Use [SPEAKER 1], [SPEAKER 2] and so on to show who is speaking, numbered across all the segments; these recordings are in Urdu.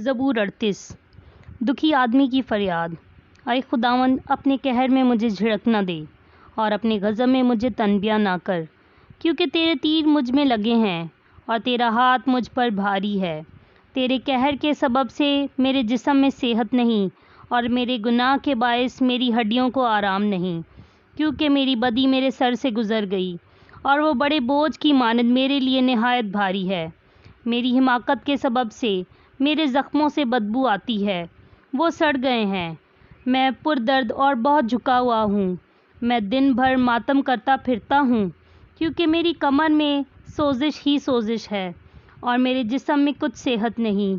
[SPEAKER 1] زبور 38۔ دکھی آدمی کی فریاد۔ اے خداوند، اپنے قہر میں مجھے جھڑک نہ دے اور اپنے غضب میں مجھے تنبیہ نہ کر، کیونکہ تیرے تیر مجھ میں لگے ہیں اور تیرا ہاتھ مجھ پر بھاری ہے۔ تیرے قہر کے سبب سے میرے جسم میں صحت نہیں اور میرے گناہ کے باعث میری ہڈیوں کو آرام نہیں، کیونکہ میری بدی میرے سر سے گزر گئی اور وہ بڑے بوجھ کی مانند میرے لیے نہایت بھاری ہے۔ میری حماقت کے سبب سے میرے زخموں سے بدبو آتی ہے، وہ سڑ گئے ہیں۔ میں پردرد اور بہت جھکا ہوا ہوں، میں دن بھر ماتم کرتا پھرتا ہوں، کیونکہ میری کمر میں سوزش ہی سوزش ہے اور میرے جسم میں کچھ صحت نہیں۔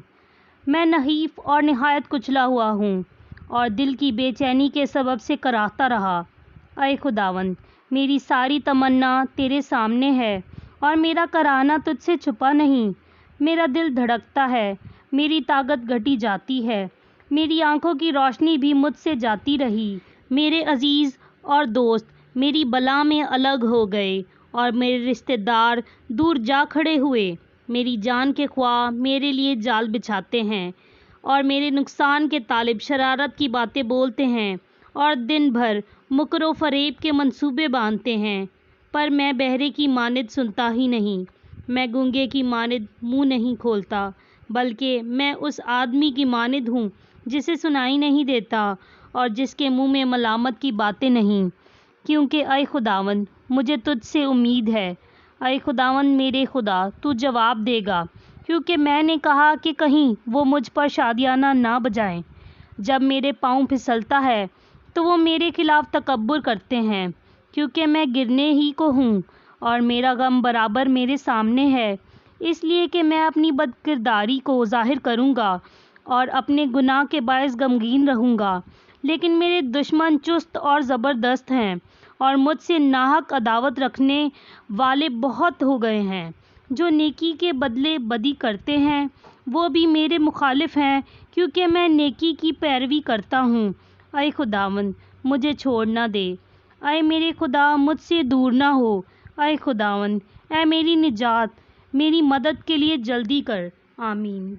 [SPEAKER 1] میں نحیف اور نہایت کچلا ہوا ہوں اور دل کی بے چینی کے سبب سے کراہتا رہا۔ اے خداوند، میری ساری تمنا تیرے سامنے ہے اور میرا کراہنا تجھ سے چھپا نہیں۔ میرا دل دھڑکتا ہے، میری طاقت گھٹی جاتی ہے، میری آنکھوں کی روشنی بھی مجھ سے جاتی رہی۔ میرے عزیز اور دوست میری بلا میں الگ ہو گئے اور میرے رشتہ دار دور جا کھڑے ہوئے۔ میری جان کے خواہ میرے لیے جال بچھاتے ہیں اور میرے نقصان کے طالب شرارت کی باتیں بولتے ہیں اور دن بھر مکر و فریب کے منصوبے باندھتے ہیں، پر میں بہرے کی مانند سنتا ہی نہیں، میں گونگے کی مانند منہ نہیں کھولتا، بلکہ میں اس آدمی کی مانند ہوں جسے سنائی نہیں دیتا اور جس کے منہ میں ملامت کی باتیں نہیں، کیونکہ اے خداوند، مجھے تجھ سے امید ہے۔ اے خداوند میرے خدا، تو جواب دے گا، کیونکہ میں نے کہا کہ کہیں وہ مجھ پر شادیانہ نہ بجائیں۔ جب میرے پاؤں پھسلتا ہے تو وہ میرے خلاف تکبر کرتے ہیں، کیونکہ میں گرنے ہی کو ہوں اور میرا غم برابر میرے سامنے ہے، اس لیے کہ میں اپنی بد کرداری کو ظاہر کروں گا اور اپنے گناہ کے باعث غمگین رہوں گا۔ لیکن میرے دشمن چست اور زبردست ہیں اور مجھ سے ناحق عداوت رکھنے والے بہت ہو گئے ہیں۔ جو نیکی کے بدلے بدی کرتے ہیں وہ بھی میرے مخالف ہیں، کیونکہ میں نیکی کی پیروی کرتا ہوں۔ اے خداوند، مجھے چھوڑ نہ دے، اے میرے خدا، مجھ سے دور نہ ہو۔ اے خداوند، اے میری نجات، میری مدد کے لیے جلدی کر۔ آمین۔